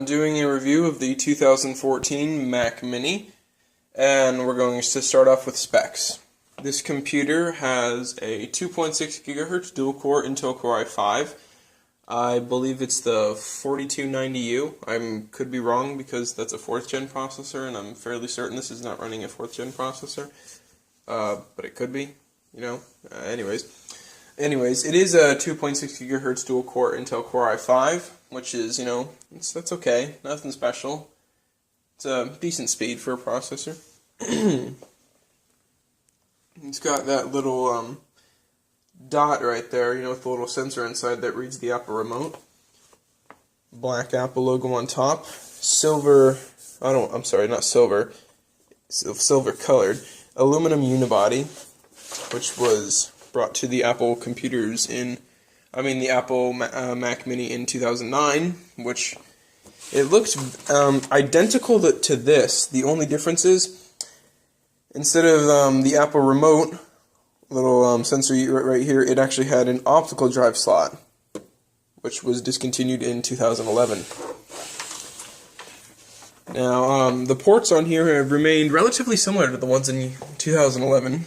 Doing a review of the 2014 Mac Mini, and we're going to start off with specs. This computer has a 2.6 GHz dual-core Intel Core i5. I believe it's the 4290U. I could be wrong because that's a 4th gen processor, and I'm fairly certain this is not running a 4th gen processor. But it could be, you know. Anyways, it is a 2.6 GHz dual-core Intel Core i5, which is, you know, that's okay. Nothing special. It's a decent speed for a processor. It's got that little dot right there, you know, with the little sensor inside that reads the Apple remote. Black Apple logo on top. Silver, not silver. Silver colored. Aluminum unibody, which was brought to the Apple computers the Apple Mac Mini in 2009, which it looks identical to this. The only difference is, instead of the Apple remote, little sensor right here, it actually had an optical drive slot, which was discontinued in 2011. Now, the ports on here have remained relatively similar to the ones in 2011.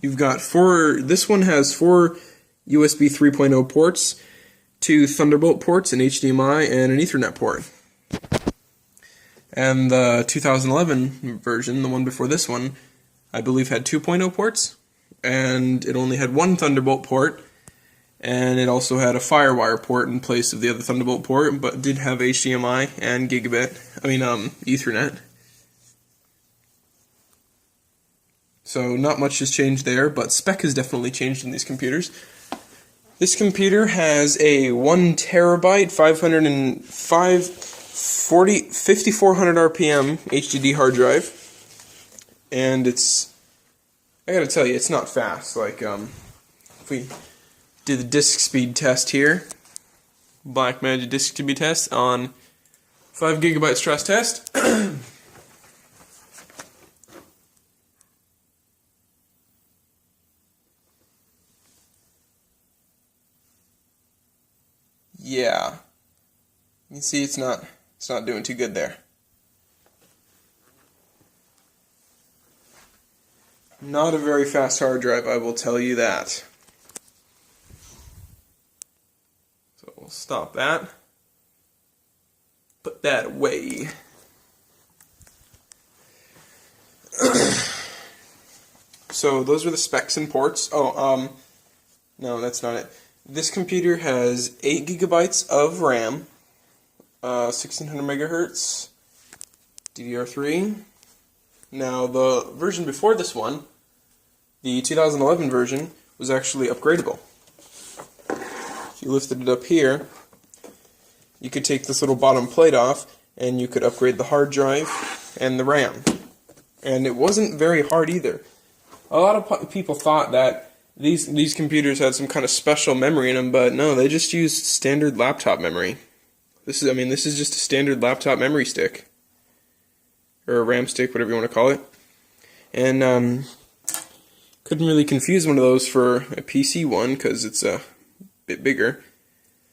You've got this one has 4 USB 3.0 ports, 2 Thunderbolt ports, an HDMI, and an Ethernet port. And the 2011 version, the one before this one, I believe had 2.0 ports, and it only had 1 Thunderbolt port, and it also had a FireWire port in place of the other Thunderbolt port, but did have HDMI and Ethernet. So not much has changed there, but spec has definitely changed in these computers. This computer has a 1 terabyte, 5400 RPM HDD hard drive, and I gotta tell you, it's not fast. Like, if we do the disk speed test here, Blackmagic disk speed test on 5 GB stress test. Yeah, you can see it's not doing too good there. Not a very fast hard drive, I will tell you that. So we'll stop that. Put that away. So those are the specs and ports. No, that's not it. This computer has 8 GB of RAM, 1600 MHz, DDR3. Now, the version before this one, the 2011 version, was actually upgradable. If you lifted it up here, you could take this little bottom plate off, and you could upgrade the hard drive and the RAM. And it wasn't very hard either. A lot of people thought that these computers had some kind of special memory in them, but no, they just used standard laptop memory. This is just a standard laptop memory stick, or a RAM stick, whatever you want to call it. And couldn't really confuse one of those for a PC one because it's a bit bigger.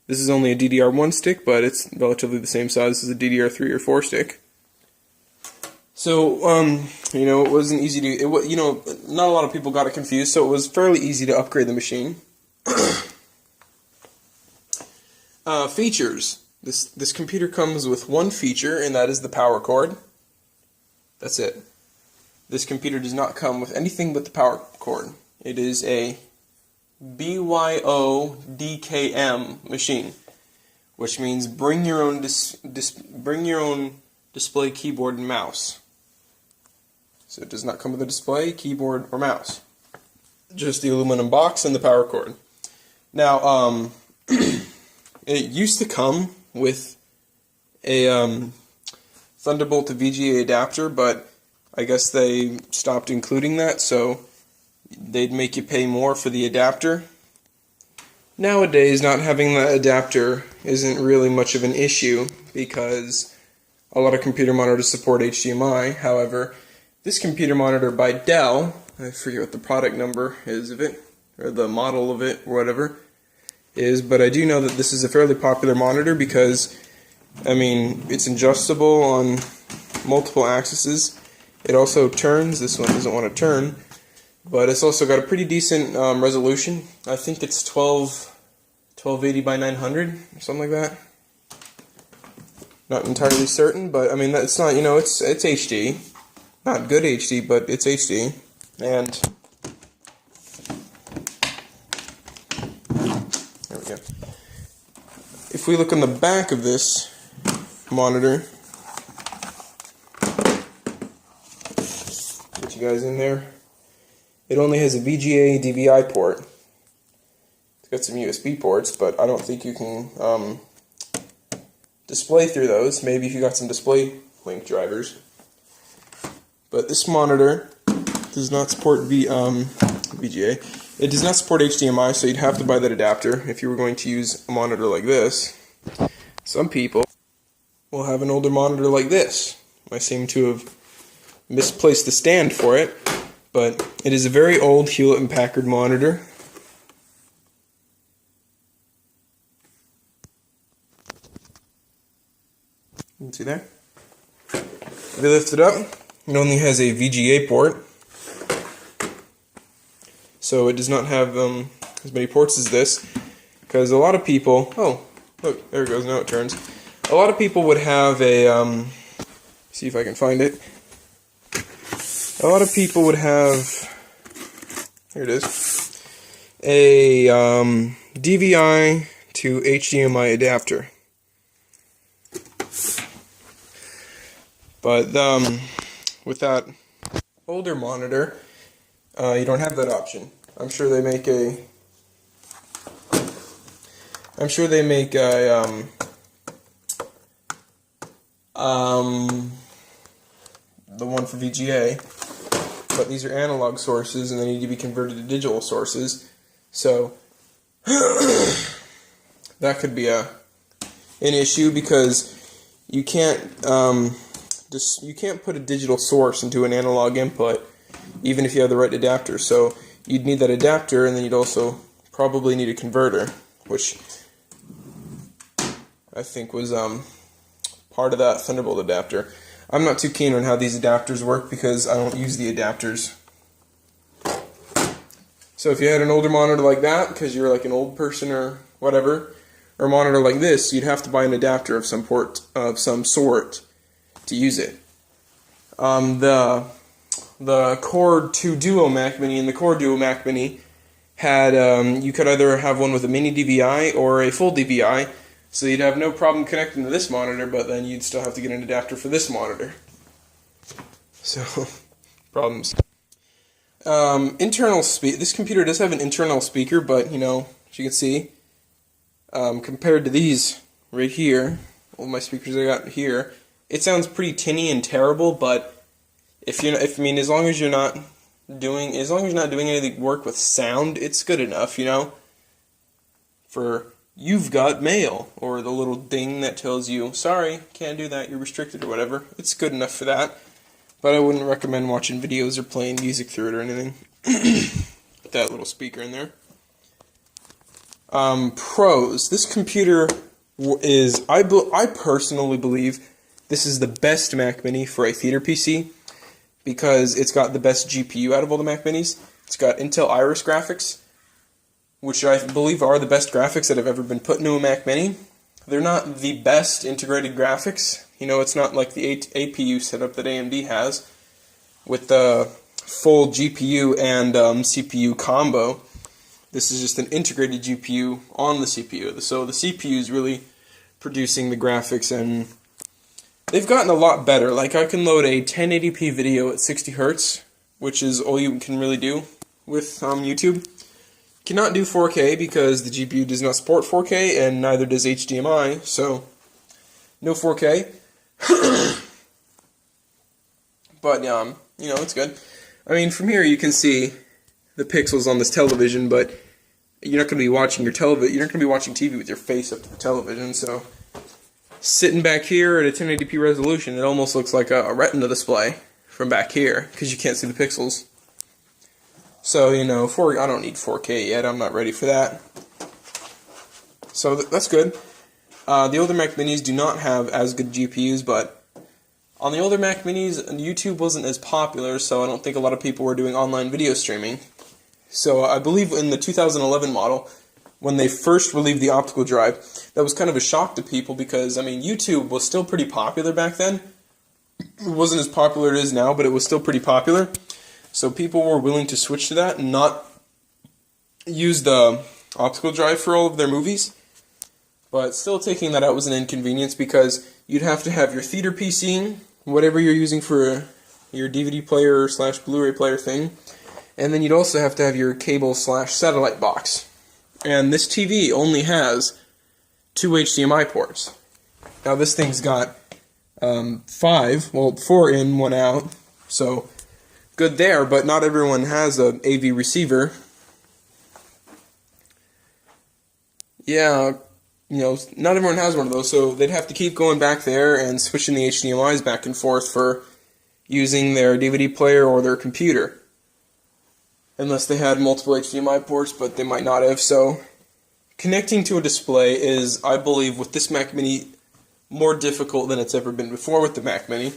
This is only a DDR1 stick, but it's relatively the same size as a DDR3 or 4 stick. So, it wasn't easy to, not a lot of people got it confused, so it was fairly easy to upgrade the machine. Features. This computer comes with one feature, and that is the power cord. That's it. This computer does not come with anything but the power cord. It is a BYODKM machine, which means bring your own display, keyboard, and mouse. So it does not come with a display, keyboard, or mouse. Just the aluminum box and the power cord. Now, it used to come with a Thunderbolt to VGA adapter, but I guess they stopped including that, so they'd make you pay more for the adapter. Nowadays, not having that adapter isn't really much of an issue because a lot of computer monitors support HDMI. However, this computer monitor by Dell, I forget what the product number is of it, or the model of it, or whatever, is, but I do know that this is a fairly popular monitor because I mean, it's adjustable on multiple axes. It also turns. This one doesn't want to turn, but it's also got a pretty decent resolution. I think it's 1280 by 900 or something like that. Not entirely certain, but I mean, it's not, you know, it's HD. Not good HD, but it's HD. And there we go. If we look on the back of this monitor, get you guys in there, it only has a VGA DVI port. It's got some USB ports, but I don't think you can display through those. Maybe if you got some display link drivers. But this monitor does not support VGA. It does not support HDMI, so you'd have to buy that adapter if you were going to use a monitor like this. Some people will have an older monitor like this. I seem to have misplaced the stand for it, but it is a very old Hewlett & Packard monitor. You can see there. If you lift it up, it only has a VGA port, so it does not have as many ports as this, because a lot of people, oh, look, there it goes, now it turns. A lot of people would have a, see if I can find it. A lot of people would have, here it is, a DVI to HDMI adapter. But with that older monitor, you don't have that option. I'm sure they make a the one for VGA, but these are analog sources and they need to be converted to digital sources. So that could be an issue, because you can't you can't put a digital source into an analog input, even if you have the right adapter. So you'd need that adapter, and then you'd also probably need a converter, which I think was part of that Thunderbolt adapter. I'm not too keen on how these adapters work because I don't use the adapters. So if you had an older monitor like that, because you're like an old person or whatever, or a monitor like this, you'd have to buy an adapter of some sort to use it. The Core 2 Duo Mac Mini and the Core Duo Mac Mini had, you could either have one with a mini DVI or a full DVI, so you'd have no problem connecting to this monitor, but then you'd still have to get an adapter for this monitor. So, problems. This computer does have an internal speaker, but, you know, as you can see, compared to these right here, all my speakers I got here, it sounds pretty tinny and terrible, but as long as you're not doing any work with sound, it's good enough, you know. For you've got mail, or the little ding that tells you, sorry, can't do that, you're restricted or whatever. It's good enough for that, but I wouldn't recommend watching videos or playing music through it or anything. That little speaker in there. Pros. This computer is, I personally believe, this is the best Mac Mini for a theater PC, because it's got the best GPU out of all the Mac Minis. It's got Intel Iris graphics, which I believe are the best graphics that have ever been put into a Mac Mini. They're not the best integrated graphics. You know, it's not like the APU setup that AMD has, with the full GPU and CPU combo. This is just an integrated GPU on the CPU. So the CPU is really producing the graphics, and they've gotten a lot better. Like, I can load a 1080p video at 60 Hz, which is all you can really do with YouTube. Cannot do 4K because the GPU does not support 4K, and neither does HDMI, so no 4K. But, you know, it's good. I mean, from here you can see the pixels on this television, but you're not going to be watching your television. You're not going to be watching TV with your face up to the television, so sitting back here at a 1080p resolution, it almost looks like a retina display from back here, because you can't see the pixels. So, you know, I don't need 4K yet. I'm not ready for that. So that's good. The older Mac Minis do not have as good GPUs, but on the older Mac Minis, YouTube wasn't as popular, so I don't think a lot of people were doing online video streaming. So I believe in the 2011 model, when they first relieved the optical drive, that was kind of a shock to people because, I mean, YouTube was still pretty popular back then. It wasn't as popular as it is now, but it was still pretty popular. So people were willing to switch to that and not use the optical drive for all of their movies. But still taking that out was an inconvenience because you'd have to have your theater PC, whatever you're using for your DVD player slash Blu-ray player thing, and then you'd also have to have your cable slash satellite box. And this TV only has 2 HDMI ports. Now this thing's got 4 in, 1 out, so good there, but not everyone has an AV receiver. Yeah, not everyone has one of those, so they'd have to keep going back there and switching the HDMIs back and forth for using their DVD player or their computer. Unless they had multiple HDMI ports, but they might not have, so connecting to a display is, I believe, with this Mac Mini, more difficult than it's ever been before with the Mac Mini.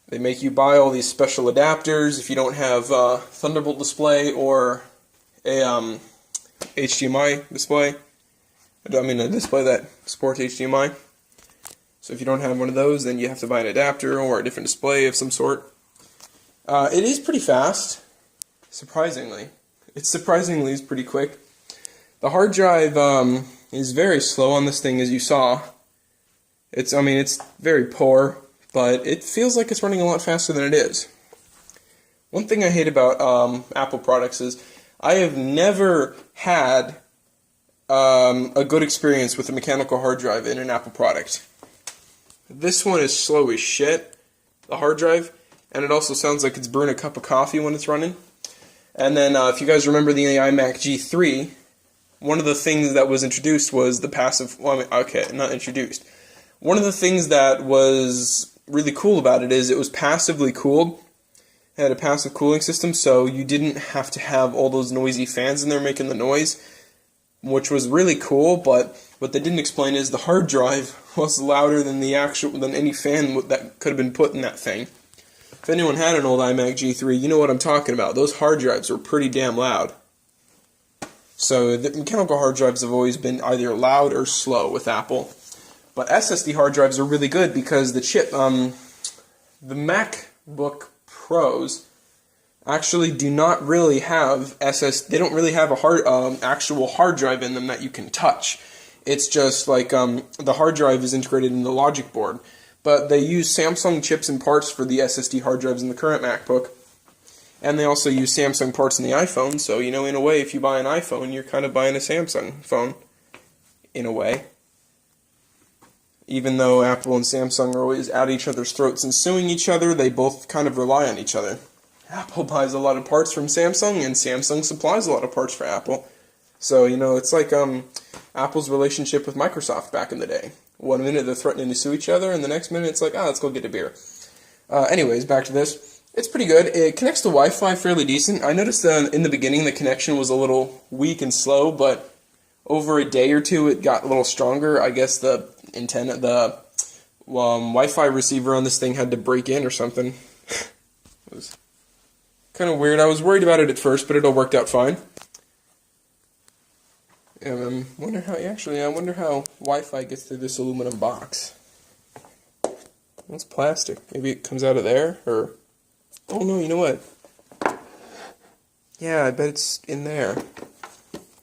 They make you buy all these special adapters if you don't have a Thunderbolt display or a HDMI display. I mean a display that supports HDMI. So if you don't have one of those, then you have to buy an adapter or a different display of some sort. It is pretty fast, surprisingly. It's pretty quick. The hard drive is very slow on this thing, as you saw. It's very poor, but it feels like it's running a lot faster than it is. One thing I hate about Apple products is I have never had a good experience with a mechanical hard drive in an Apple product. This one is slow as shit, the hard drive, and it also sounds like it's brewing a cup of coffee when it's running. And then if you guys remember the iMac G3, one of the things that was introduced was the passive, not introduced. One of the things that was really cool about it is it was passively cooled. It had a passive cooling system, so you didn't have to have all those noisy fans in there making the noise, which was really cool, but what they didn't explain is the hard drive was louder than any fan that could have been put in that thing. If anyone had an old iMac G3, you know what I'm talking about. Those hard drives were pretty damn loud. So the mechanical hard drives have always been either loud or slow with Apple. But SSD hard drives are really good because the MacBook Pros actually do not really have they don't really have a actual hard drive in them that you can touch. It's just like the hard drive is integrated in the logic board. But they use Samsung chips and parts for the SSD hard drives in the current MacBook. And they also use Samsung parts in the iPhone, so, in a way, if you buy an iPhone, you're kind of buying a Samsung phone, in a way. Even though Apple and Samsung are always at each other's throats and suing each other, they both kind of rely on each other. Apple buys a lot of parts from Samsung, and Samsung supplies a lot of parts for Apple. So, it's like Apple's relationship with Microsoft back in the day. One minute they're threatening to sue each other, and the next minute it's like, let's go get a beer. Anyways, back to this. It's pretty good. It connects to Wi-Fi fairly decent. I noticed in the beginning the connection was a little weak and slow, but over a day or two it got a little stronger. I guess the Wi-Fi receiver on this thing had to break in or something. It was kind of weird. I was worried about it at first, but it all worked out fine. I wonder how Wi-Fi gets through this aluminum box. It's plastic. Maybe it comes out of there, or... Oh no, you know what? Yeah, I bet it's in there.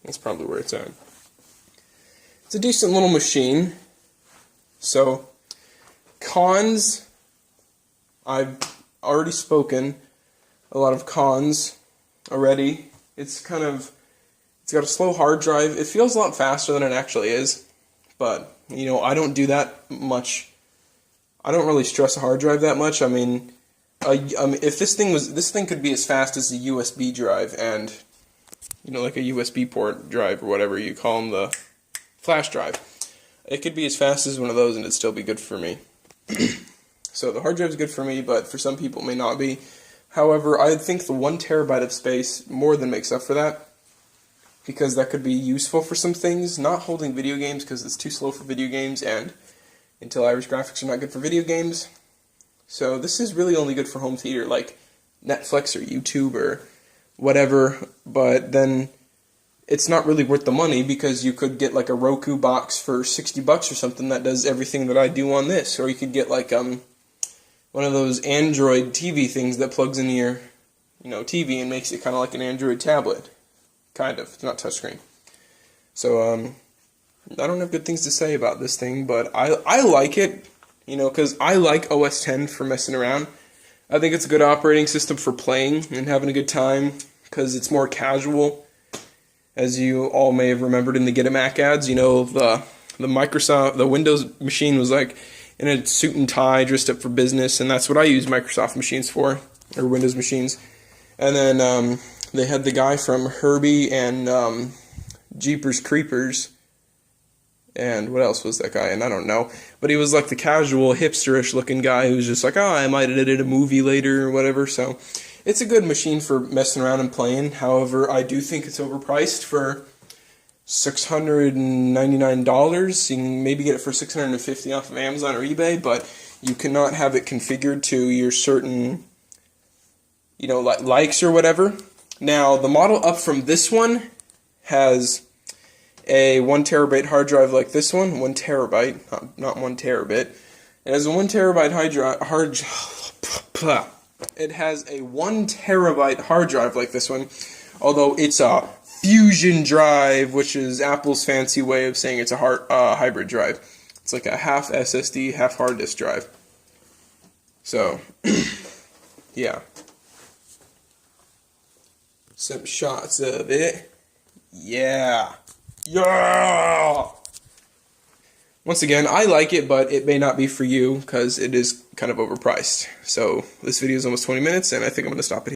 That's probably where it's at. It's a decent little machine. So, cons, I've already spoken a lot of cons already. It's got a slow hard drive. It feels a lot faster than it actually is. But, I don't do that much. I don't really stress a hard drive that much. If this thing could be as fast as a USB drive and, like a USB port drive or whatever you call them, the flash drive. It could be as fast as one of those and it'd still be good for me. So the hard drive is good for me, but for some people it may not be. However, I think the 1 terabyte of space more than makes up for that. because that could be useful for some things. Not holding video games because it's too slow for video games, and Intel Iris graphics are not good for video games. So this is really only good for home theater, like Netflix or YouTube or whatever, but then it's not really worth the money because you could get like a Roku box for $60 or something that does everything that I do on this, or you could get like one of those Android TV things that plugs into your TV and makes it kind of like an Android tablet. Kind of. It's not touchscreen. So I don't have good things to say about this thing, but I like it, because I like OS X for messing around. I think it's a good operating system for playing and having a good time because it's more casual. As you all may have remembered in the Get a Mac ads, the Windows machine was like in a suit and tie, dressed up for business, and that's what I use Microsoft machines for, or Windows machines. And then they had the guy from Herbie and Jeepers Creepers, and what else was that guy? And I don't know, but he was like the casual, hipsterish looking guy who's just like, I might edit a movie later or whatever. So it's a good machine for messing around and playing. However, I do think it's overpriced for $699. You can maybe get it for $650 off of Amazon or eBay, but you cannot have it configured to your certain, likes or whatever. Now, the model up from this one has a 1 terabyte hard drive like this one. 1 terabyte, not 1 terabit. It has a 1 terabyte It has a 1 terabyte hard drive like this one, although it's a Fusion drive, which is Apple's fancy way of saying it's a hybrid drive. It's like a half SSD, half hard disk drive. So, yeah. Some shots of it. Yeah. Yeah! Once again, I like it, but it may not be for you because it is kind of overpriced. So this video is almost 20 minutes, and I think I'm going to stop it here.